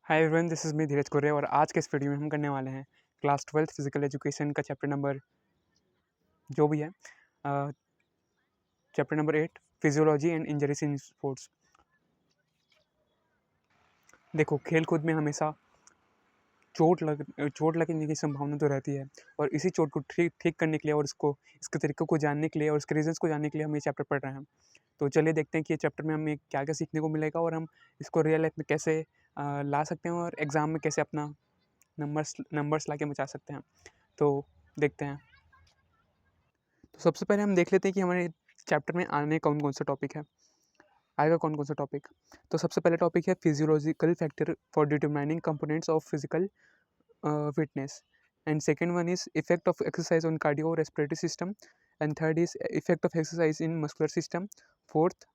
Hi everyone, this is me Dheeraj Kurre और आज के इस वीडियो में हम करने वाले हैं क्लास 12th फिजिकल एजुकेशन का चैप्टर नंबर जो भी है chapter number 8 physiology and injuries in sports. देखो, खेल कूद में हमेशा चोट लगने की संभावना तो रहती है और इसी चोट को ठीक ठीक करने के लिए और इसके तरीक़ों को जानने के लिए और इसके रीजंस को जानने के लिए हम ये चैप्टर पढ़ रहे हैं। तो चलिए देखते हैं कि ये चैप्टर में हमें क्या क्या सीखने को मिलेगा और हम इसको रियल लाइफ में कैसे ला सकते हैं और एग्ज़ाम में कैसे अपना नंबर्स ला के बचा सकते हैं। तो देखते हैं। तो सबसे पहले हम देख लेते हैं कि हमारे चैप्टर में आने कौन कौन सा टॉपिक है, आएगा कौन कौन सा टॉपिक। तो सबसे पहला टॉपिक है physiological factor for determining components of physical fitness, and second one is effect of exercise on cardio respiratory system, and third is effect of exercise in muscular system, fourth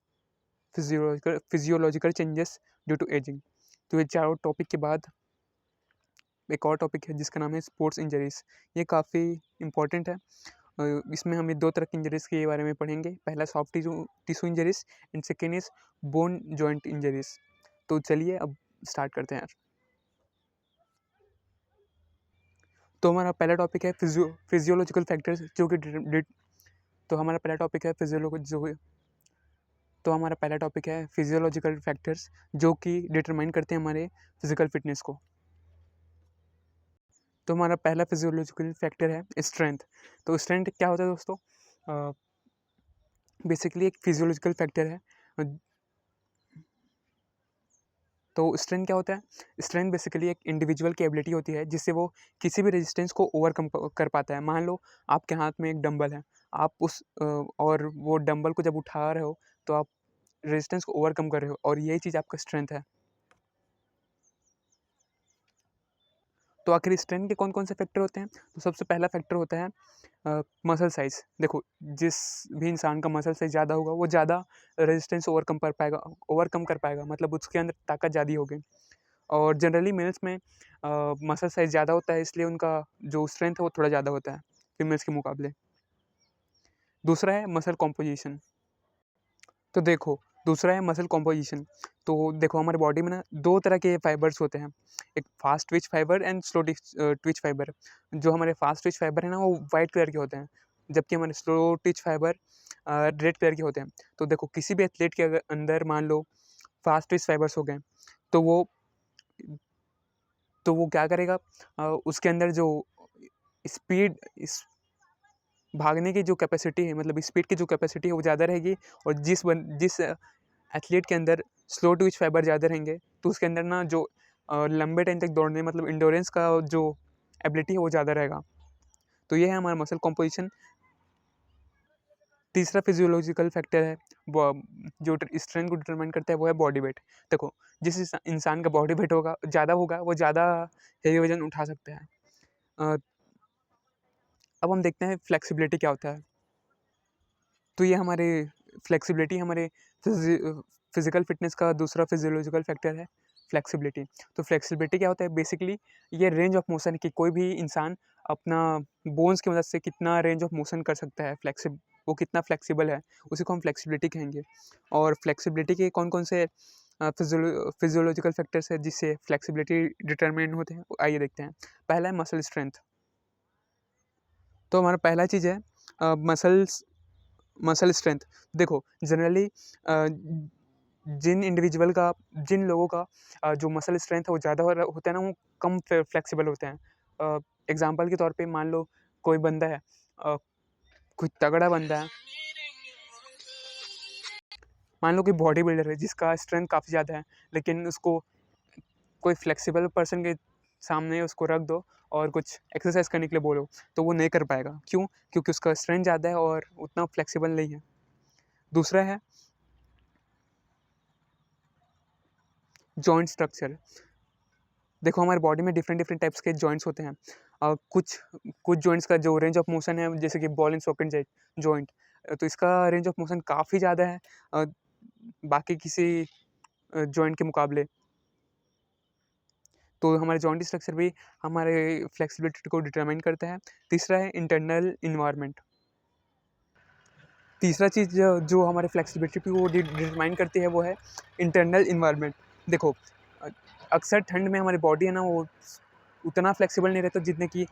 physiological changes due to ageing. तो ये चारों topic के बाद एक और topic है जिसका नाम है स्पोर्ट्स इंजरीज। ये काफ़ी इंपॉर्टेंट है। इसमें हमें दो तरह की इंजरीज़ के बारे में पढ़ेंगे। पहला soft tissue injuries and second is bone joint injuries. तो चलिए अब स्टार्ट करते हैं। तो हमारा पहला टॉपिक है फिजियोलॉजिकल फैक्टर्स जो कि तो हमारा पहला टॉपिक है फिजियोलॉजिकल फैक्टर्स जो कि डिटरमाइन करते हैं हमारे फिजिकल फिटनेस को। तो हमारा पहला फिजियोलॉजिकल फैक्टर है स्ट्रेंथ। तो स्ट्रेंथ क्या होता है दोस्तों? बेसिकली एक फिजियोलॉजिकल फैक्टर है। तो स्ट्रेंथ क्या होता है? स्ट्रेंथ बेसिकली एक इंडिविजुअल की एबिलिटी होती है जिससे वो किसी भी रेजिस्टेंस को ओवरकम कर पाता है। मान लो आपके हाथ में एक डंबल है, आप और वो डंबल को जब उठा रहे हो तो आप रेजिस्टेंस को ओवरकम कर रहे हो और यही चीज़ आपका स्ट्रेंथ है। तो आखिर स्ट्रेंथ के कौन कौन से फैक्टर होते हैं? तो सबसे पहला फैक्टर होता है मसल साइज़। देखो, जिस भी इंसान का मसल साइज़ ज़्यादा होगा वो ज़्यादा रेजिस्टेंस ओवरकम कर पाएगा, मतलब उसके अंदर ताकत ज़्यादा होगी। और जनरली मेल्स में मसल साइज़ ज़्यादा होता है, इसलिए उनका जो स्ट्रेंथ है वो थोड़ा ज़्यादा होता है फीमेल्स के मुकाबले। दूसरा है मसल कॉम्पोजिशन। तो देखो, दूसरा है मसल कॉम्पोजिशन। तो देखो, हमारे बॉडी में ना दो तरह के फाइबर्स होते हैं, एक fast Twitch fibre and slow Twitch fibre. जो हमारे फास्ट ट्विच फाइबर है ना वो वाइट कलर के होते हैं, जबकि हमारे slow Twitch fibre red colour के होते हैं। तो देखो, किसी भी एथलीट के अंदर मान लो फास्ट ट्विच फाइबर्स हो गए तो वो क्या करेगा, उसके अंदर जो स्पीड इस भागने की जो कैपेसिटी है, मतलब स्पीड की जो कैपेसिटी है वो ज़्यादा रहेगी। और जिस एथलीट के अंदर स्लो ट्विच फाइबर ज़्यादा रहेंगे तो उसके अंदर ना जो लंबे टाइम तक दौड़ने, मतलब इंडोरेंस का जो एबिलिटी है वो ज़्यादा रहेगा। तो ये है हमारा मसल कॉम्पोजिशन। तीसरा फिजियोलॉजिकल फैक्टर है वो जो स्ट्रेंथ को डिटरमाइन करता है, वो है बॉडी वेट। देखो, जिस इंसान का बॉडी वेट ज़्यादा होगा वो ज़्यादा हेवी वजन उठा सकता है। अब हम देखते हैं फ्लेक्सिबिलिटी क्या होता है। तो ये हमारे फ्लेक्सिबिलिटी हमारे फिजिकल फिटनेस का दूसरा फिजियोलॉजिकल फैक्टर है फ्लेक्सिबिलिटी। तो फ्लेक्सिबिलिटी क्या होता है? बेसिकली ये रेंज ऑफ मोशन कि कोई भी इंसान अपना बोन्स की मदद से कितना रेंज ऑफ मोशन कर सकता है, वो कितना फ्लेक्सिबल है, उसी को हम फ्लेक्सिबिलिटी कहेंगे। और फ्लेक्सिबिलिटी के कौन कौन से फिजियोलॉजिकल फैक्टर्स है जिससे फ्लेक्सिबिलिटी डिटरमाइन होते हैं, आइए देखते हैं। पहला है मसल स्ट्रेंथ। तो हमारा पहला चीज़ है मसल स्ट्रेंथ। देखो, जनरली जिन लोगों का जो मसल स्ट्रेंथ है वो ज़्यादा होता है ना, वो कम फ्लेक्सिबल होते हैं। एग्जांपल के तौर पे मान लो कोई बंदा है, कोई तगड़ा बंदा है, मान लो कोई बॉडी बिल्डर है जिसका स्ट्रेंथ काफ़ी ज़्यादा है, लेकिन उसको कोई फ्लेक्सिबल पर्सन के सामने उसको रख दो और कुछ एक्सरसाइज करने के लिए बोलो तो वो नहीं कर पाएगा। क्यों? क्योंकि उसका स्ट्रेंथ ज़्यादा है और उतना फ्लेक्सिबल नहीं है। दूसरा है जॉइंट स्ट्रक्चर। देखो, हमारे बॉडी में डिफरेंट डिफरेंट टाइप्स के जॉइंट्स होते हैं। कुछ कुछ जॉइंट्स का जो रेंज ऑफ मोशन है, जैसे कि बॉल एंड सॉकेट जॉइंट, तो इसका रेंज ऑफ मोशन काफ़ी ज़्यादा है बाकी किसी जॉइंट के मुकाबले। तो हमारे जॉइंट स्ट्रक्चर भी हमारे फ्लेक्सिबिलिटी को डिटरमाइन करता है। तीसरा है इंटरनल इन्वायरमेंट। तीसरा चीज़ जो हमारे फ्लेक्सिबिलिटी को डिटरमाइन करती है वो है इंटरनल इन्वायरमेंट। देखो, अक्सर ठंड में हमारी बॉडी है ना वो उतना फ्लेक्सिबल नहीं रहता जितने कि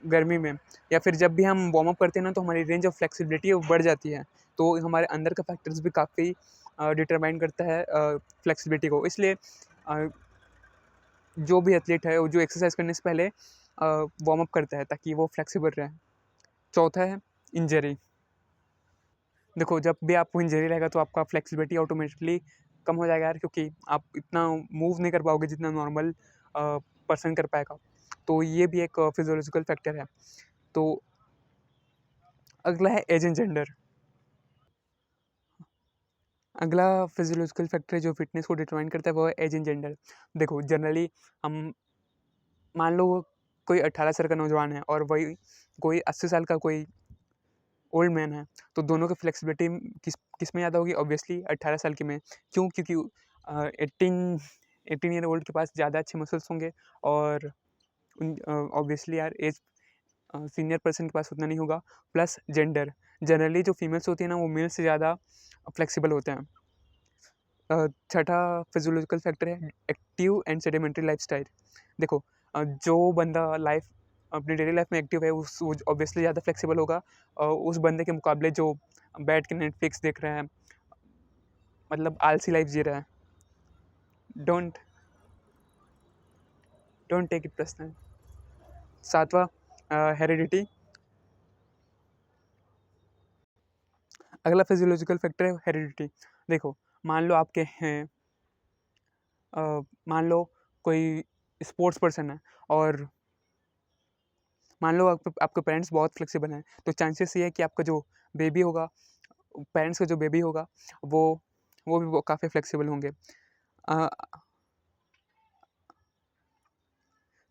गर्मी में, या फिर जब भी हम वार्म अप करते हैं ना तो हमारी रेंज ऑफ फ्लेक्सिबिलिटी वो बढ़ जाती है। तो हमारे अंदर का फैक्टर्स भी काफ़ी डिटरमाइन करता है फ्लेक्सिबिलिटी को। इसलिए जो भी एथलीट है वो जो एक्सरसाइज करने से पहले वार्म अप करता है ताकि वो फ्लेक्सिबल रहे। चौथा है इंजरी। देखो जब भी आपको इंजरी रहेगा तो आपका फ्लेक्सिबिलिटी ऑटोमेटिकली कम हो जाएगा यार, क्योंकि आप इतना मूव नहीं कर पाओगे जितना नॉर्मल पर्सन कर पाएगा। तो ये भी एक फिजियोलॉजिकल फैक्टर है। तो अगला है एज एंड जेंडर। अगला फिजियोलॉजिकल फैक्टर जो फिटनेस को डिटरमाइन करता है वो है एज एंड जेंडर। देखो जनरली हम मान लो कोई 18 साल का नौजवान है और वही कोई 80 साल का कोई ओल्ड मैन है, तो दोनों की फ्लेक्सिबिलिटी किस में ज़्यादा होगी? ऑब्वियसली 18 साल के में। क्यों? क्योंकि 18 ईयर ओल्ड के पास ज़्यादा अच्छे मसल्स होंगे और ऑब्वियसली यार एज सीनियर पर्सन के पास उतना नहीं होगा। प्लस जेंडर, जनरली जो फीमेल्स होती हैं ना वो मेल से ज़्यादा फ्लेक्सिबल होते हैं। छठा फिजियोलॉजिकल फैक्टर है एक्टिव एंड सेडिमेंट्री लाइफस्टाइल। देखो जो बंदा अपनी डेली लाइफ में एक्टिव है उस ऑब्वियसली ज़्यादा फ्लेक्सिबल होगा उस बंदे के मुकाबले जो बैठ के नेटफ्लिक्स देख रहा है, मतलब आलसी लाइफ जी रहा है। Don't don't take it personal. सातवां हेरिडिटी। अगला फिजियोलॉजिकल फैक्टर है हेरिडिटी। देखो मान लो आपके हैं मान लो कोई स्पोर्ट्स पर्सन है और मान लो आपके पेरेंट्स बहुत फ्लेक्सिबल हैं, तो चांसेस ये है कि आपका जो बेबी होगा, पेरेंट्स का जो बेबी होगा वो भी काफ़ी फ्लेक्सिबल होंगे। अ,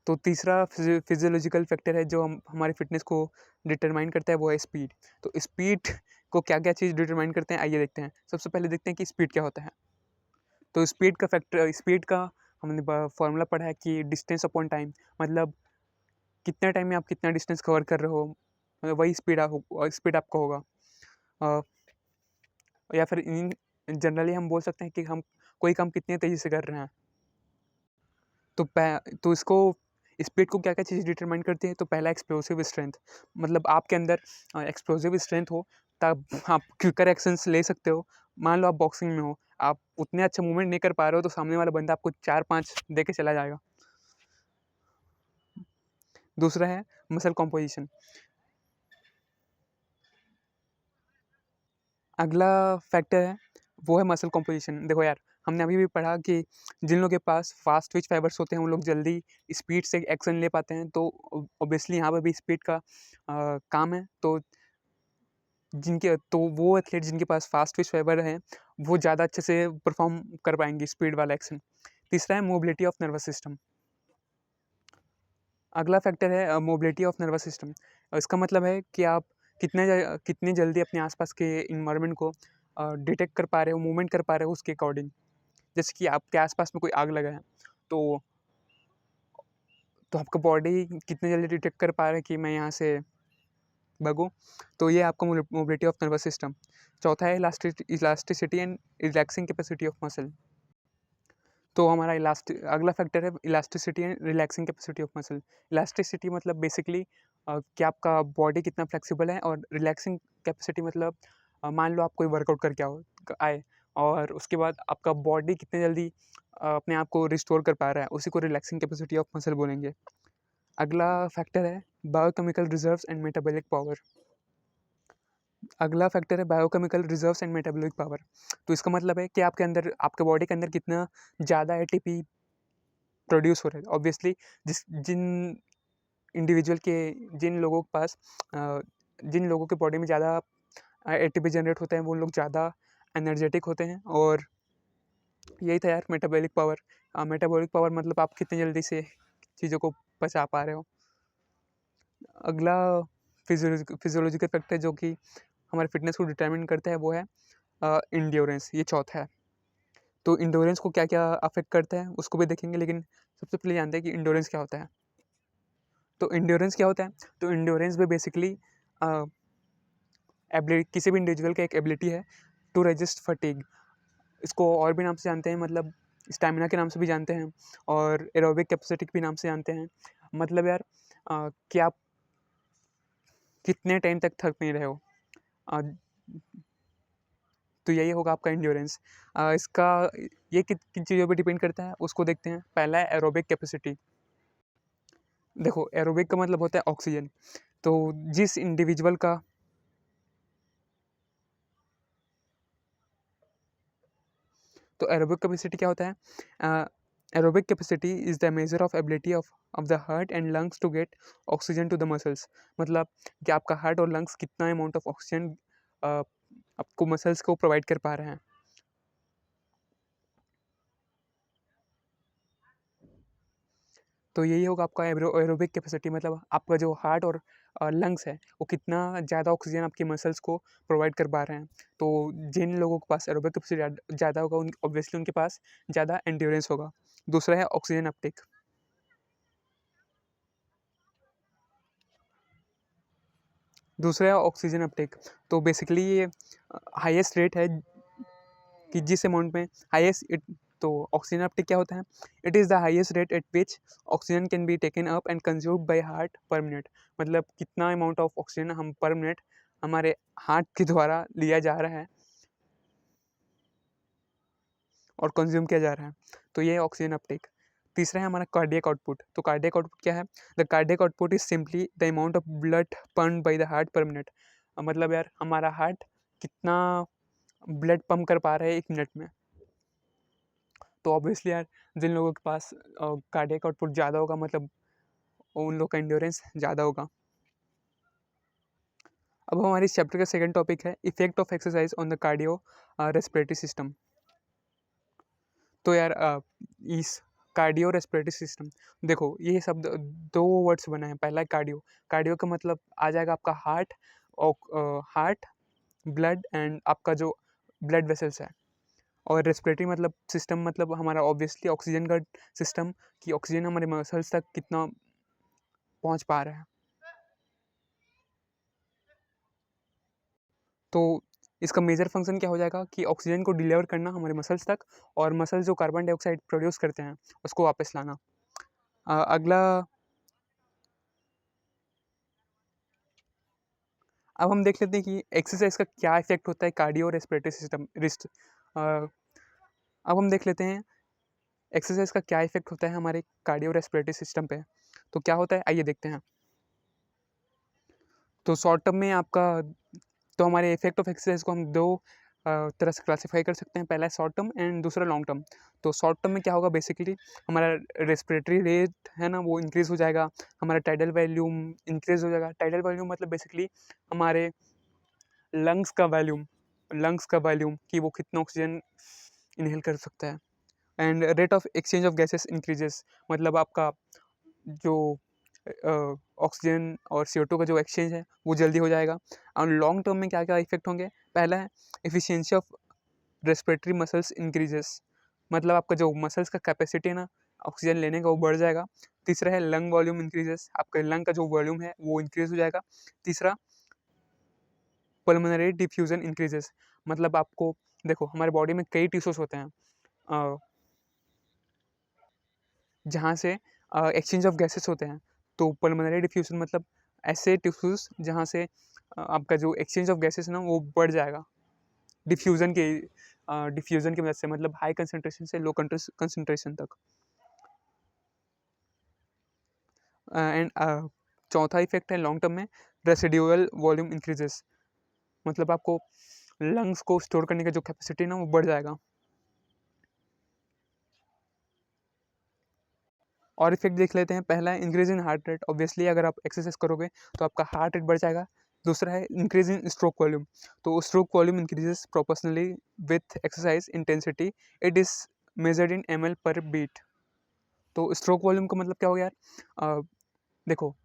तो तीसरा फिजियोलॉजिकल फैक्टर है जो हमारे फिटनेस को डिटरमाइन करता है वो है स्पीड। तो स्पीड को क्या क्या चीज़ डिटरमाइन करते हैं आइए देखते हैं। सबसे पहले देखते हैं कि स्पीड क्या होता है। तो स्पीड का हमने फॉर्मूला पढ़ा है कि डिस्टेंस अपॉन टाइम, मतलब कितने टाइम में आप कितना डिस्टेंस कवर कर रहे हो, मतलब वही स्पीड आपका होगा। अ, या फिर इन जनरली हम बोल सकते हैं कि हम कोई काम कितनी तेज़ी से कर रहे हैं। तो इसको स्पीड को क्या-क्या चीज़ डिटरमाइन करती है? तो पहला एक्सप्लोसिव स्ट्रेंथ, मतलब आपके अंदर एक्सप्लोसिव स्ट्रेंथ हो तब आप क्विकर एक्शंस ले सकते हो। मान लो आप बॉक्सिंग में हो, आप उतने अच्छे मूवमेंट नहीं कर पा रहे हो तो सामने वाला बंदा आपको 4-5 दे के चला जाएगा। दूसरा है मसल कॉम्पोजिशन। अगला फैक्टर है वो है मसल कॉम्पोजिशन। देखो यार हमने अभी भी पढ़ा कि जिन लोगों के पास फास्ट ट्विच फाइबर्स होते हैं वो लोग जल्दी स्पीड से एक्शन ले पाते हैं, तो ऑब्वियसली यहाँ पर भी स्पीड का काम है। तो वो एथलीट जिनके पास फास्ट ट्विच फाइबर है वो ज़्यादा अच्छे से परफॉर्म कर पाएंगे स्पीड वाला एक्शन। तीसरा है मोबिलिटी ऑफ नर्वस सिस्टम। अगला फैक्टर है मोबिलिटी ऑफ नर्वस सिस्टम। इसका मतलब है कि आप कितने जल्दी अपने आसपास के इन्वायरमेंट को डिटेक्ट कर पा रहे हो, मूवमेंट कर पा रहे हो उसके अकॉर्डिंग। जैसे कि आपके आसपास में कोई आग लगा है, तो आपका बॉडी कितने जल्दी डिटेक्ट कर पा रहा है कि मैं यहाँ से भागूँ। तो ये आपका मोबिलिटी ऑफ नर्वस सिस्टम। चौथा है elasticity and relaxing capacity of muscle. तो हमारा अगला फैक्टर है elasticity and relaxing capacity of muscle. Elasticity मतलब बेसिकली कि आपका बॉडी कितना फ्लेक्सिबल है, और रिलैक्सिंग कैपेसिटी मतलब मान लो आप कोई वर्कआउट करके आए और उसके बाद आपका बॉडी कितने जल्दी अपने आप को रिस्टोर कर पा रहा है, उसी को रिलैक्सिंग कैपेसिटी ऑफ मसल बोलेंगे। अगला फैक्टर है biochemical reserves and metabolic power. अगला फैक्टर है biochemical reserves and metabolic power. तो इसका मतलब है कि आपके बॉडी के अंदर कितना ज़्यादा एटीपी प्रोड्यूस हो रहा है। ऑब्वियसली इंडिविजुअल के जिन लोगों के पास जिन लोगों के बॉडी में ज़्यादा एटीपी जनरेट होते हैं वो लोग ज़्यादा एनर्जेटिक होते हैं। और यही था यार मेटाबॉलिक पावर। मेटाबॉलिक पावर मतलब आप कितनी जल्दी से चीज़ों को पचा पा रहे हो। अगला फिजियोलॉजिकल फैक्टर जो कि हमारे फिटनेस को डिटरमिन करता है वो है इंड्योरेंस। ये चौथा है। तो इंड्योरेंस को क्या क्या अफेक्ट करता है उसको भी देखेंगे, लेकिन सबसे पहले जानते हैं कि इंड्योरेंस क्या होता है। तो इंड्योरेंस क्या होता है? तो इंड्योरेंस में बेसिकली एबिलिटी, किसी भी इंडिविजुअल का एक एबिलिटी है टू रेजिस्ट फटीग। इसको और भी नाम से जानते हैं, मतलब स्टैमिना के नाम से भी जानते हैं और एरोबिक कैपेसिटी के भी नाम से जानते हैं। मतलब यार कि आप कितने टाइम तक थक नहीं रहे हो। अ, तो यही होगा आपका एंड्योरेंस। इसका ये किन चीज़ों पे डिपेंड करता है उसको देखते हैं। पहला है एरोबिक कैपेसिटी। देखो एरोबिक का मतलब होता है ऑक्सीजन। तो जिस इंडिविजुअल का तो एरोबिक कैपेसिटी क्या होता है? Aerobic capacity is the measure of ability of the heart and lungs to get oxygen to the muscles. मतलब कि आपका हार्ट और लंग्स कितना अमाउंट ऑफ ऑक्सीजन आपको मसल्स को प्रोवाइड कर पा रहे हैं। तो यही होगा आपका एरोबिक कैपेसिटी। मतलब आपका जो हार्ट और लंग्स है वो कितना ज़्यादा ऑक्सीजन आपके मसल्स को प्रोवाइड कर पा रहे हैं। तो जिन लोगों के पास एरोबिक कैपेसिटी ज़्यादा होगा उन ऑब्वियसली उनके पास ज़्यादा एंड्योरेंस होगा। दूसरा है ऑक्सीजन अपटेक। दूसरा है ऑक्सीजन अपटेक। तो बेसिकली ये हाईएस्ट रेट है कि जिस अमाउंट में हाईएस्ट तो ऑक्सीजन अपटेक क्या होता है? It is the highest rate at which oxygen can be taken up and consumed by heart पर मिनट। मतलब कितना अमाउंट ऑफ ऑक्सीजन हम पर मिनट हमारे हार्ट के द्वारा लिया जा रहा है और कंज्यूम किया जा रहा है। तो ये है ऑक्सीजन अपटेक। तीसरा है हमारा कार्डियक आउटपुट। तो कार्डियक आउटपुट क्या है? The cardiac output is simply the amount of blood pumped by the heart पर मिनट। मतलब यार हमारा हार्ट कितना ब्लड पंप कर पा रहा है एक मिनट में। तो ऑब्वियसली यार जिन लोगों के पास कार्डियक आउटपुट ज़्यादा होगा मतलब उन लोग का एंड्योरेंस ज़्यादा होगा। अब हमारे इस चैप्टर का सेकंड टॉपिक है effect of exercise on the cardio respiratory system. तो यार इस कार्डियो रेस्पिरेटरी सिस्टम, देखो ये शब्द दो वर्ड्स बना है। पहला है कार्डियो। कार्डियो का मतलब आ जाएगा आपका हार्ट और हार्ट ब्लड एंड आपका जो ब्लड वेसल्स है। और रेस्पिरेटरी मतलब सिस्टम मतलब हमारा ऑब्वियसली ऑक्सीजन का सिस्टम, कि ऑक्सीजन हमारे मसल्स तक कितना पहुंच पा रहा है। तो इसका मेजर फंक्शन क्या हो जाएगा कि ऑक्सीजन को डिलीवर करना हमारे मसल्स तक और मसल्स जो कार्बन डाइऑक्साइड प्रोड्यूस करते हैं उसको वापस लाना। अगला अब हम देख लेते हैं कि एक्सरसाइज का क्या इफेक्ट होता है कार्डियो रेस्पिरेटरी सिस्टम रिस्ट। अब हम देख लेते हैं एक्सरसाइज का क्या इफेक्ट होता है हमारे कार्डियो रेस्पिरेटरी सिस्टम पे। तो क्या होता है आइए देखते हैं। तो शॉर्ट टर्म में आपका तो हमारे इफेक्ट ऑफ एक्सरसाइज को हम दो तरह से क्लासीफाई कर सकते हैं। पहला है शॉर्ट टर्म एंड दूसरा लॉन्ग टर्म। तो शॉर्ट टर्म में क्या होगा बेसिकली हमारा रेस्पिरेटरी रेट है ना वो इंक्रीज़ हो जाएगा। हमारा टाइडल वॉल्यूम इंक्रीज़ हो जाएगा। टाइडल वॉल्यूम मतलब बेसिकली हमारे लंग्स का वॉल्यूम कि वो कितना ऑक्सीजन इनहेल कर सकता है। And rate of exchange of gases increases. मतलब आपका जो ऑक्सीजन और CO2 का जो एक्सचेंज है वो जल्दी हो जाएगा। और लॉन्ग टर्म में क्या क्या इफेक्ट होंगे? पहला है efficiency of respiratory muscles increases. मतलब आपका जो मसल्स का कैपेसिटी है ना ऑक्सीजन लेने का वो बढ़ जाएगा। तीसरा है लंग वॉल्यूम इंक्रीजेस। आपका लंग का जो वॉल्यूम है वो इंक्रीज हो जाएगा। तीसरा पल्मोनरी डिफ्यूजन इंक्रीजेस। मतलब आपको देखो हमारे बॉडी में कई टिश्यूज होते हैं जहाँ से एक्सचेंज ऑफ गैसेस होते हैं। तो पल्मोनरी डिफ्यूजन मतलब ऐसे टिश्यूज जहाँ से आपका जो एक्सचेंज ऑफ गैसेस है ना वो बढ़ जाएगा डिफ्यूज़न के डिफ्यूज़न की वजह से। मतलब हाई कंसनट्रेशन से लो कंसनट्रेशन तक। एंड चौथा इफेक्ट है लॉन्ग टर्म में रेसिड्यूअल वॉल्यूम इंक्रीजेस। मतलब आपको लंग्स को स्टोर करने का जो कैपेसिटी है ना वो बढ़ जाएगा। और इफेक्ट देख लेते हैं। पहला है increase in heart rate. Obviously अगर आप एक्सरसाइज करोगे तो आपका हार्ट रेट बढ़ जाएगा। दूसरा है इंक्रीज इन स्ट्रोक वॉल्यूम। तो stroke volume increases proportionally with exercise intensity. It is measured in ml पर बीट। तो स्ट्रोक वॉल्यूम का मतलब क्या हो गया यार? देखो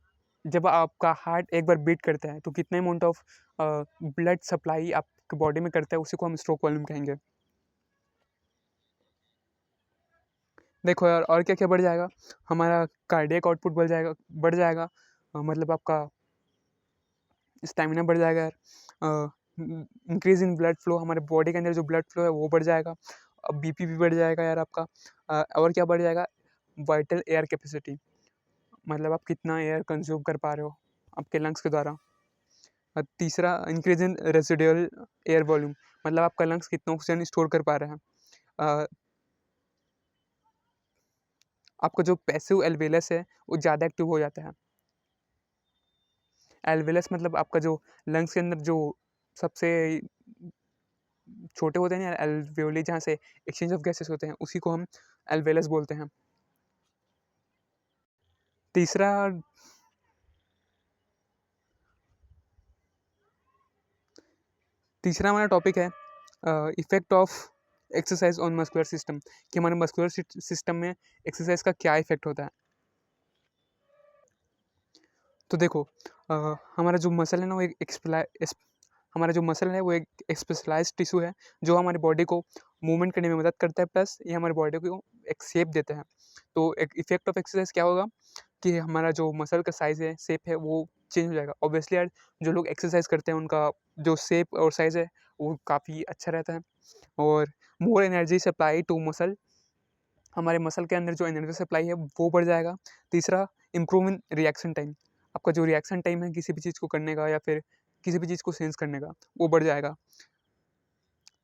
जब आपका हार्ट एक बार बीट करता है तो कितने अमाउंट ऑफ ब्लड सप्लाई आपके बॉडी में करता है उसी को हम स्ट्रोक वॉल्यूम कहेंगे। देखो यार और क्या क्या बढ़ जाएगा? हमारा कार्डियक आउटपुट बढ़ जाएगा। मतलब आपका स्टेमिना बढ़ जाएगा यार। इंक्रीज इन ब्लड फ्लो, हमारे बॉडी के अंदर जो ब्लड फ्लो है वो बढ़ जाएगा। अब बीपी भी बढ़ जाएगा यार आपका। और क्या बढ़ जाएगा, वाइटल एयर कैपेसिटी, मतलब आप कितना एयर कंज्यूम कर पा रहे हो आपके लंग्स के द्वारा। तीसरा, increase in residual air volume, मतलब आपका लंग्स कितना ऑक्सीजन स्टोर कर पा रहा है। अ, आपका जो पैसिव एल्वेलस है वो ज़्यादा एक्टिव हो जाता है। एल्वेलस मतलब आपका जो लंग्स के अंदर जो सबसे छोटे होते हैं ना एल्वेओली, जहाँ से एक्सचेंज ऑफ गैसेस होते हैं, उसी को हम एल्वेलस बोलते हैं। तीसरा तीसरा हमारा टॉपिक है effect of exercise on muscular system, कि हमारे मस्कुलर सिस्टम में एक्सरसाइज का क्या इफेक्ट होता है। तो देखो, हमारा जो मसल है ना वो हमारा जो मसल है वो एक स्पेशलाइज्ड टिश्यू है जो हमारी बॉडी को मूवमेंट करने में मदद करता है, प्लस ये हमारी बॉडी को एक शेप देता है। तो एक इफेक्ट ऑफ एक्सरसाइज क्या होगा कि हमारा जो मसल का साइज़ है, शेप है, वो चेंज हो जाएगा। ऑब्वियसली यार, जो लोग एक्सरसाइज करते हैं उनका जो शेप और साइज़ है वो काफ़ी अच्छा रहता है। और more energy supply to muscle, हमारे मसल के अंदर जो एनर्जी सप्लाई है वो बढ़ जाएगा। तीसरा, इम्प्रूव इन रिएक्शन टाइम, आपका जो रिएक्शन टाइम है किसी भी चीज़ को करने का या फिर किसी भी चीज़ को सेंस करने का, वो बढ़ जाएगा।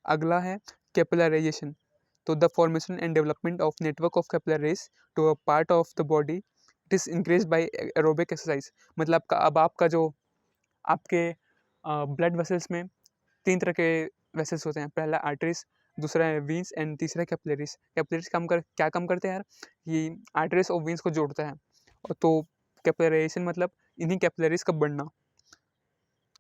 अगला है कैपिलराइजेशन, तो the formation and development of network of capillaries to a part of the body, it is increase by aerobic exercise. मतलब अब आपका जो आपके ब्लड वेसल्स में 3 तरह के वेसल्स होते हैं। पहला आर्टरीज, दूसरा है वीन्स एंड तीसरा कैपिलरीज। कैपिलरीज क्या काम करते हैं यार, ये आर्टरीज और वीन्स को जोड़ता है। और तो कैपिलराइजेशन मतलब इन्हीं कैपिलरीज का बढ़ना।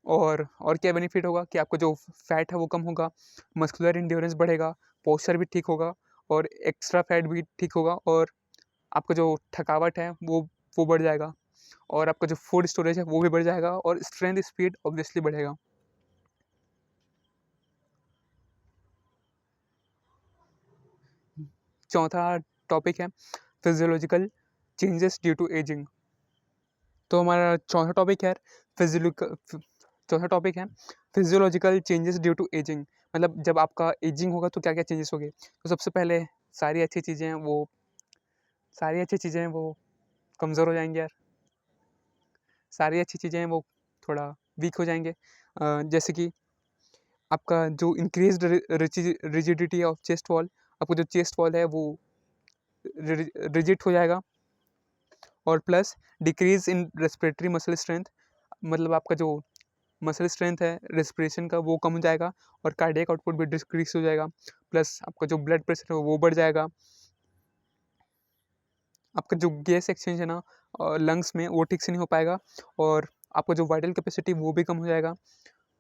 और क्या बेनिफिट होगा कि आपका जो फैट है वो कम होगा, मस्कुलर इंड्योरेंस बढ़ेगा, पोस्चर भी ठीक होगा, और एक्स्ट्रा फैट भी ठीक होगा, और आपका जो थकावट है वो बढ़ जाएगा, और आपका जो फूड स्टोरेज है वो भी बढ़ जाएगा, और स्ट्रेंथ स्पीड ऑब्वियसली बढ़ेगा। चौथा टॉपिक है physiological changes due to ageing. तो हमारा चौथा टॉपिक है physiological changes due to ageing, मतलब जब आपका एजिंग होगा तो क्या क्या चेंजेस होंगे। तो सबसे पहले सारी अच्छी चीज़ें हैं वो सारी अच्छी चीज़ें हैं वो कमज़ोर हो जाएंगी यार। सारी अच्छी चीज़ें हैं वो थोड़ा वीक हो जाएंगे। जैसे कि आपका जो increase rigidity of chest wall, आपको जो चेस्ट वॉल है वो रिजिड हो जाएगा। और plus decrease in respiratory muscle strength, मतलब आपका जो मसल स्ट्रेंथ है रेस्पिरेशन का वो कम हो जाएगा, और कार्डियक आउटपुट भी डिक्रीज हो जाएगा। प्लस आपका जो ब्लड प्रेशर है वो बढ़ जाएगा। आपका जो गैस एक्सचेंज है ना लंग्स में, वो ठीक से नहीं हो पाएगा, और आपका जो वाइटल कैपेसिटी वो भी कम हो जाएगा।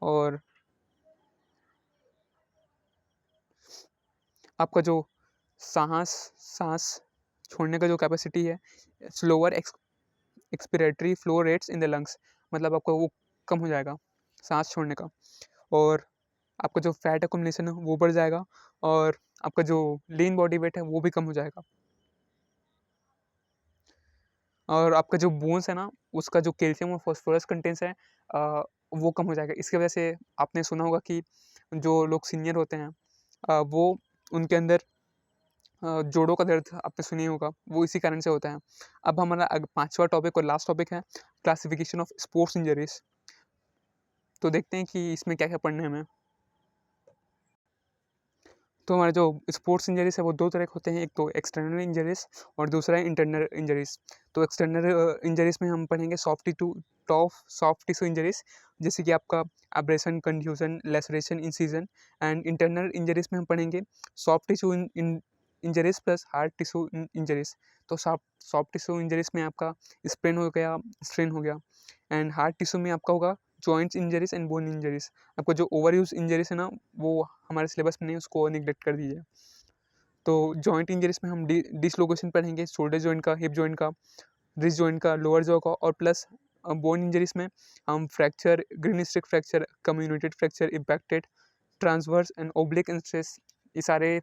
और आपका जो सांस सांस छोड़ने का जो कैपेसिटी है, slower expiratory flow rates in the lungs, मतलब आपका वो कम हो जाएगा सांस छोड़ने का। और आपका जो फैट अकोमोडेशन है वो बढ़ जाएगा, और आपका जो लीन बॉडी वेट है वो भी कम हो जाएगा। और आपका जो बोन्स है ना उसका जो कैल्शियम और फॉस्फोरस कंटेंट्स है वो कम हो जाएगा। इसकी वजह से आपने सुना होगा कि जो लोग सीनियर होते हैं वो उनके अंदर जोड़ों का दर्द आपने सुनी होगा, वो इसी कारण से होता है। अब हमारा पांचवा टॉपिक और लास्ट टॉपिक है क्लासिफिकेशन ऑफ स्पोर्ट्स इंजरीज। तो देखते हैं कि इसमें क्या क्या पढ़ने हमें। तो हमारे जो स्पोर्ट्स इंजरीज है वो दो तरह के होते हैं, एक तो एक्सटर्नल इंजरीज और दूसरा है इंटरनल इंजरीज। तो एक्सटर्नल इंजरीज में हम पढ़ेंगे सॉफ्ट टिश्यू इंजरीज, जैसे कि आपका abrasion, contusion, laceration, incision. And internal injuries में हम पढ़ेंगे soft tissue injuries plus hard tissue injuries. तो सॉफ्ट टिश्यू इंजरीज में आपका स्प्रेन हो गया, स्ट्रेन हो गया। एंड हार्ड टिश्यू में आपका होगा joints injuries and bone injuries. आपको जो ओवर यूज इंजरीज है ना वो हमारे सिलेबस में नहीं, उसको निगलेक्ट कर दीजिए। तो जॉइंट इंजरीज में हम डिसलोकेशन पढ़ेंगे, शोल्डर जॉइंट का, हिप जॉइंट का, रिस्ट जॉइंट का, लोअर जॉ का। और प्लस बोन इंजरीज में हम fracture, green stick fracture, comminuted fracture, impacted, transverse and oblique stress, ये सारे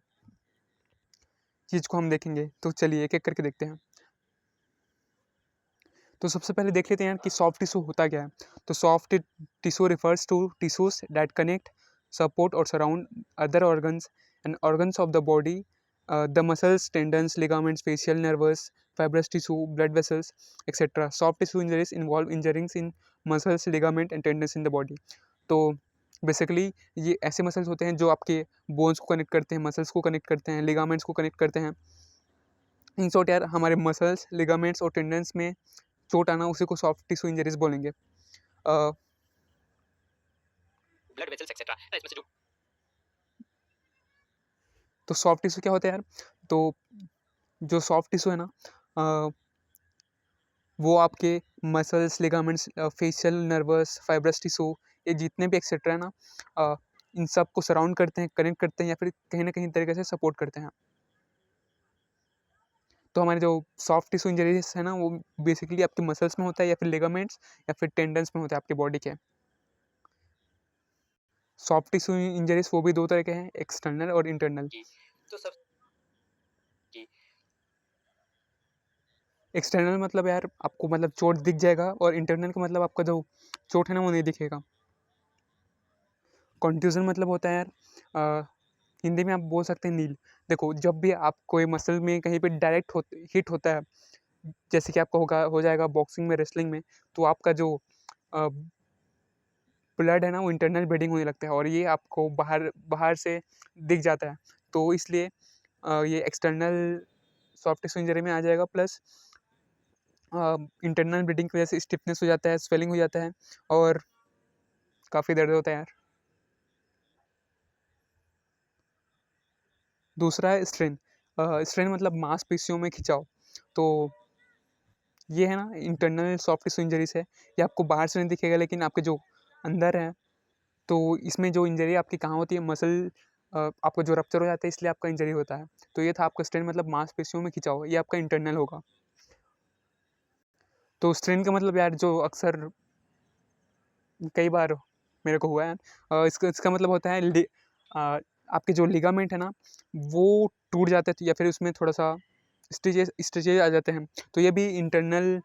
चीज़ को हम देखेंगे। तो चलिए एक एक करके देखते हैं। तो सबसे पहले देख लेते हैं कि सॉफ्ट टिश्यू होता क्या है। तो soft tissue refers to tissues that connect support or surround other organs and organs of the body. The muscles, tendons, ligaments, facial nerves, fibrous tissue, blood vessels, etc. Soft tissue injuries involve injuries in muscles, ligament and tendons in the body. तो basically ये ऐसे muscles होते हैं जो आपके bones को connect करते हैं, मसल्स को कनेक्ट करते हैं, लिगामेंट्स को कनेक्ट करते हैं। इन शॉर्ट यार हमारे मसल्स, लिगामेंट्स और टेंडन्स में चोट आना उसी को सॉफ्ट टिश्यू इंजरीज बोलेंगे। ब्लड वेसल्स एक्सेट्रा इसमें से जो तो सॉफ्ट टिश्यू क्या होता है यार? तो जो सॉफ्ट टिश्यू है ना, वो आपके muscles, ligaments, facial nervous, fibrous tissue, ये जितने भी एक्सेट्रा है ना, इन सब को सराउंड करते हैं, कनेक्ट करते हैं या फिर कहीं ना कहीं तरीके से सपोर्ट करते हैं। तो हमारे जो सॉफ्ट टिश्यू इंजरीज है ना, वो बेसिकली आपके मसल्स में होता है या फिर लिगामेंट्स या फिर टेंडन्स में होता है आपके बॉडी के। सॉफ्ट टिश्यू इंजरीज वो भी दो तरह के हैं, एक्सटर्नल और इंटरनल। तो सब एक्सटर्नल मतलब यार आपको मतलब चोट दिख जाएगा, और इंटरनल का मतलब आपका जो चोट है ना वो नहीं दिखेगा। कॉन्ट्यूजन मतलब होता है यार, हिंदी में आप बोल सकते हैं नील। देखो जब भी आप कोई मसल में कहीं पे डायरेक्ट हिट होता है, जैसे कि आपका हो जाएगा बॉक्सिंग में, रेसलिंग में, तो आपका जो ब्लड है ना वो इंटरनल ब्लीडिंग होने लगता है और ये आपको बाहर बाहर से दिख जाता है। तो इसलिए ये एक्सटर्नल सॉफ्ट टिश्यू इंजरी में आ जाएगा। प्लस इंटरनल ब्लीडिंग की वजह से स्टिफनेस हो जाता है, स्वेलिंग हो जाता है और काफ़ी दर्द होता है यार। दूसरा है स्ट्रेन। स्ट्रेन मतलब मांसपेशियों में खिंचाव। तो ये है ना इंटरनल सॉफ्ट टिश्यू इंजरीज है। ये आपको बाहर से नहीं दिखेगा लेकिन आपके जो अंदर है, तो इसमें जो इंजरी आपकी कहाँ होती है, मसल आपको जो रप्चर हो जाता है इसलिए आपका इंजरी होता है। तो ये था आपका स्ट्रेन मतलब मांसपेशियों में खिंचाव, ये आपका इंटरनल होगा। तो स्ट्रेन का मतलब यार जो अक्सर कई बार मेरे को हुआ है, इसका मतलब होता है आपके जो लिगामेंट है ना वो टूट जाते हैं, या फिर उसमें थोड़ा सा स्टिचेज आ जाते हैं। तो ये भी इंटरनल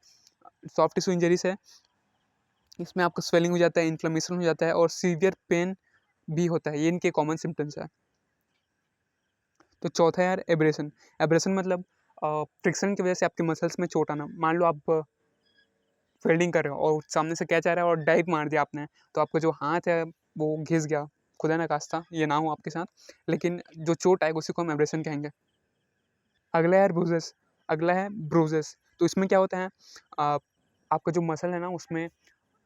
सॉफ्ट टिश्यू इंजरीज है। इसमें आपको स्वेलिंग हो जाता है, इन्फ्लेमेशन हो जाता है और सीवियर पेन भी होता है। ये इनके कॉमन सिम्टम्स है। तो चौथा यार एब्रेशन। एब्रेशन मतलब फ्रिक्शन की वजह से आपके मसल्स में चोट आना। मान लो आप फील्डिंग कर रहे हो और सामने से कैच आ रहा है और डाइव मार दिया आपने, तो आपका जो हाथ है वो घिस गया। खुदा ना खास्ता ये ना हो आपके साथ, लेकिन जो चोट आएगा उसी को हम एब्रेशन कहेंगे। अगला है ब्रूजेस। अगला है ब्रूजेस। तो इसमें क्या होता है, आपका जो मसल है ना उसमें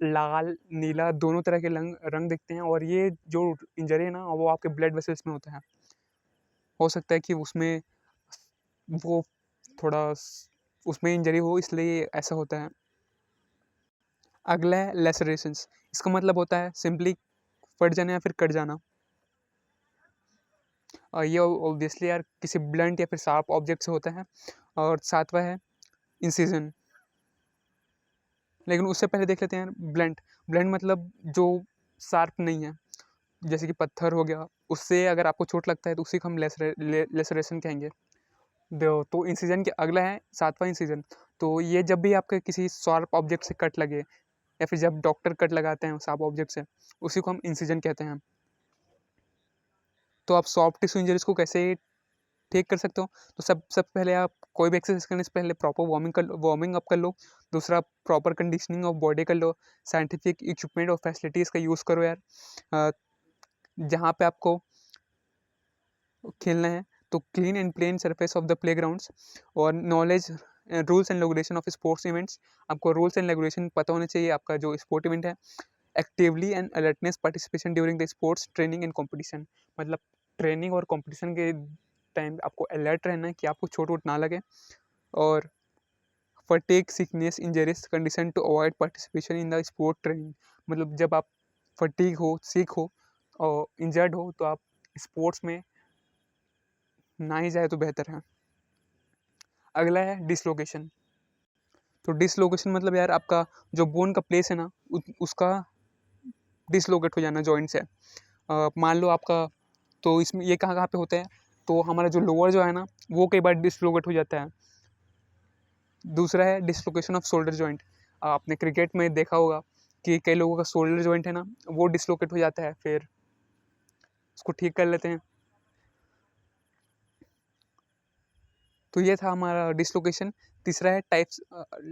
लाल नीला दोनों तरह के रंग रंग दिखते हैं, और ये जो इंजरी है ना वो आपके ब्लड वेसल्स में होता है। हो सकता है कि उसमें वो थोड़ा उसमें इंजरी हो इसलिए ऐसा होता है। अगला है लेसरेशंस। इसका मतलब होता है सिंपली फट जाना या फिर कट जाना। और ये ऑब्वियसली यार किसी ब्लंट या फिर शार्प ऑब्जेक्ट से होता है। और सातवां है इंसिजन। लेकिन उससे पहले देख लेते हैं यार ब्लंट। ब्लंट मतलब जो शार्प नहीं है, जैसे कि पत्थर हो गया, उससे अगर आपको चोट लगता है तो उसी को हम लेसरेशन कहेंगे। तो इंसिजन के अगला है सातवां इंसिजन। तो ये जब भी आपके किसी शार्प ऑब्जेक्ट से कट लगे या फिर जब डॉक्टर कट लगाते हैं शार्प ऑब्जेक्ट से, उसी को हम इंसिजन कहते हैं। तो आप सॉफ्ट टिश्यू इंजरीज को कैसे ठीक कर सकते हो? तो सब पहले आप कोई भी एक्सरसाइज करने से पहले प्रॉपर वार्मिंग अप कर लो। दूसरा प्रॉपर कंडीशनिंग ऑफ बॉडी कर लो। साइंटिफिक इक्विपमेंट और फैसिलिटीज़ का यूज़ करो यार। जहाँ पे आपको खेलना है तो clean and plain surface of the playgrounds, और knowledge rules and regulation of sports events. आपको रूल्स एंड रेगुलेशन पता होना चाहिए आपका जो स्पोर्ट इवेंट है। Actively and alertness participation during the sports training and competition. मतलब ट्रेनिंग और कॉम्पिटिशन के टाइम आपको अलर्ट रहना है कि आपको चोट वोट ना लगे। और fatigue sickness injuries condition to avoid participation in the sport training. मतलब जब आप फटीग हो, सिक हो और इंजर्ड हो तो आप स्पोर्ट्स में ना ही जाए तो बेहतर है। अगला है डिसलोकेशन। तो डिसलोकेशन मतलब यार आपका जो बोन का प्लेस है ना उसका डिसलोकेट हो जाना जॉइंट से। मान लो आपका, तो इसमें ये कहाँ कहाँ पे होता है, तो हमारा जो लोअर जो है ना वो कई बार डिसलोकेट हो जाता है। दूसरा है डिसलोकेशन ऑफ शोल्डर जॉइंट। आपने क्रिकेट में देखा होगा कि कई लोगों का शोल्डर जॉइंट है ना वो डिसलोकेट हो जाता है। फिर उसको ठीक कर लेते हैं। तो ये था हमारा डिसलोकेशन। तीसरा है टाइप्स,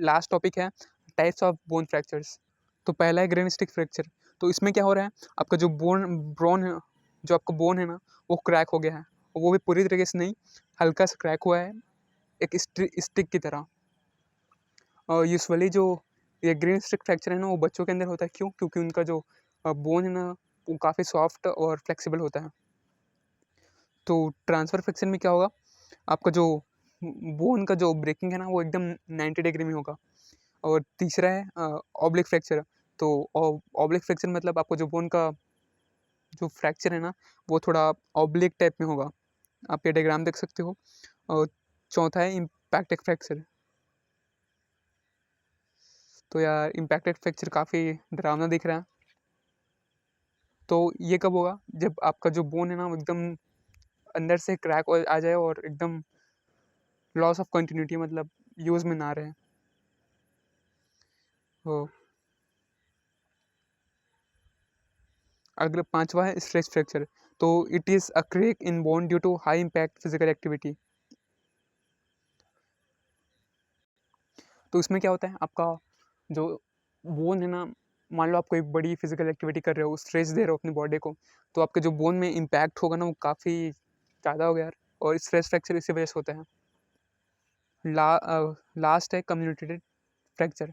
लास्ट टॉपिक है टाइप्स ऑफ बोन फ्रैक्चर्स। तो पहला है ग्रेन स्टिक फ्रैक्चर। तो इसमें क्या हो रहा है, आपका जो बोन है, जो आपका बोन है ना, वो क्रैक हो गया है, और वो भी पूरी तरीके से नहीं, हल्का सा क्रैक हुआ है, एक स्टिक की तरह। और यूजुअली जो ये ग्रेन स्टिक फ्रैक्चर है ना, वो बच्चों के अंदर होता है। क्यों? क्योंकि उनका जो बोन है ना, वो काफ़ी सॉफ्ट और फ्लेक्सिबल होता है। तो ट्रांसफर फ्रैक्चर में क्या होगा, आपका जो बोन का जो ब्रेकिंग है ना, वो एकदम 90 डिग्री में होगा। और तीसरा है ऑब्लिक फ्रैक्चर। तो ऑब्लिक फ्रैक्चर मतलब आपको जो बोन का जो फ्रैक्चर है ना, वो थोड़ा ऑब्लिक टाइप में होगा। आप ये डायग्राम देख सकते हो। और चौथा है इम्पैक्टेड फ्रैक्चर। तो यार इम्पैक्टेड फ्रैक्चर काफ़ी डरावना दिख रहा है। तो ये कब होगा, जब आपका जो बोन है ना, वो एकदम अंदर से क्रैक आ जाए और एकदम लॉस ऑफ कंटिन्यूटी, मतलब यूज़ में ना रहे हो। अगला पांचवा है स्ट्रेच फ्रैक्चर। तो it is a crack in bone due to high impact physical activity. तो इसमें क्या होता है, आपका जो बोन है ना, मान लो आप कोई बड़ी फिजिकल एक्टिविटी कर रहे हो, स्ट्रेच दे रहे हो अपनी बॉडी को, तो आपके जो बोन में इम्पैक्ट होगा ना, वो काफ़ी ज़्यादा हो गया यार, और स्ट्रेच फ्रैक्चर इसी वजह से होता है। लास्ट है कम्युनिकेटेड फ्रैक्चर।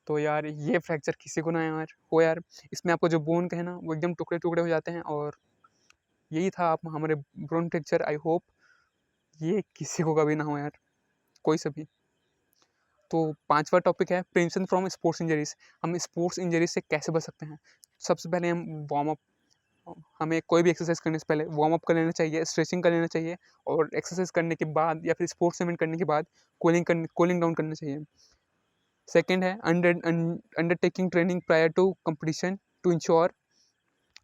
तो यार ये फ्रैक्चर किसी को ना यार हो यार। इसमें आपको जो बोन का है ना, वो एकदम टुकड़े टुकड़े हो जाते हैं। और यही था आप हमारे बोन फ्रैक्चर। आई होप ये किसी को कभी ना हो यार, कोई सा भी। तो पांचवा टॉपिक है प्रिवेंशन फ्रॉम स्पोर्ट्स इंजरीज। हम स्पोर्ट्स इंजरीज से कैसे बच सकते हैं। सबसे पहले हम वार्म अप, हमें कोई भी एक्सरसाइज करने से पहले वार्म अप कर लेना चाहिए, स्ट्रेचिंग कर लेना चाहिए, और एक्सरसाइज करने के बाद या फिर स्पोर्ट्स इवेंट करने के बाद कूलिंग डाउन करना चाहिए। सेकेंड है undertaking training prior to competition to ensure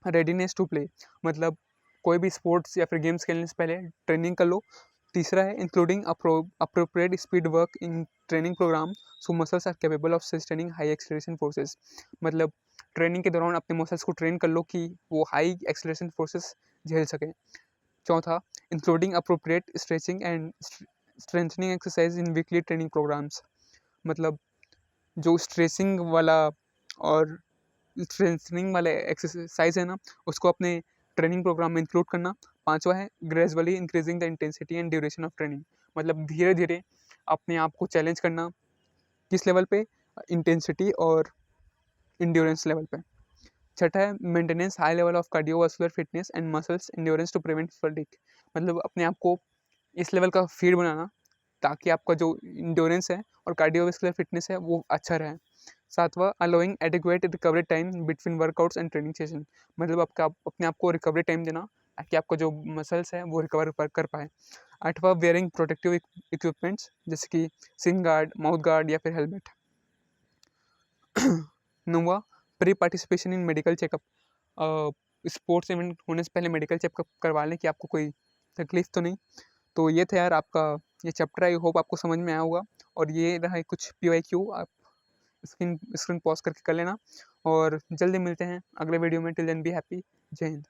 readiness to play. मतलब कोई भी स्पोर्ट्स या फिर गेम्स खेलने से पहले ट्रेनिंग कर लो। तीसरा है including appropriate speed work in training programme so muscles are capable of sustaining high acceleration forces. मतलब ट्रेनिंग के दौरान अपने मसल्स को ट्रेन कर लो कि वो हाई एक्सेलरेशन फोर्सेस झेल सकें। चौथा, including appropriate stretching and strengthening exercise in weekly training programmes. मतलब जो स्ट्रेचिंग वाला और स्ट्रेंथनिंग वाले एक्सरसाइज है ना, उसको अपने ट्रेनिंग प्रोग्राम में इंक्लूड करना। पांचवा है gradually increasing the intensity and duration of training. मतलब धीरे धीरे अपने आप को चैलेंज करना, किस लेवल पे, इंटेंसिटी और इंड्योरेंस लेवल पे। छठा है maintenance high level of cardiovascular fitness and muscles endurance to prevent fatigue. मतलब अपने आप को इस लेवल का फीड बनाना ताकि आपका जो इंड्योरेंस है और कार्डियोवास्कुलर फिटनेस है वो अच्छा रहे। सातवां, allowing adequate recovery time between workouts and training session. मतलब आपका अपने आप को रिकवरी टाइम देना ताकि आपका जो मसल्स है वो रिकवर कर पाए। आठवां, वेयरिंग प्रोटेक्टिव इक्विपमेंट्स जैसे कि सिन गार्ड, माउथ गार्ड या फिर हेलमेट। नौवां, pre participation in medical checkup. Sports event होने से पहले मेडिकल चेकअप करवा लें कि आपको कोई तकलीफ तो नहीं। तो ये था यार आपका ये चैप्टर। आई होप आपको समझ में आया होगा। और ये रहा कुछ PYQ, आप स्क्रीन पॉज करके कर लेना। और जल्दी मिलते हैं अगले वीडियो में। Till then be happy. जय हिंद।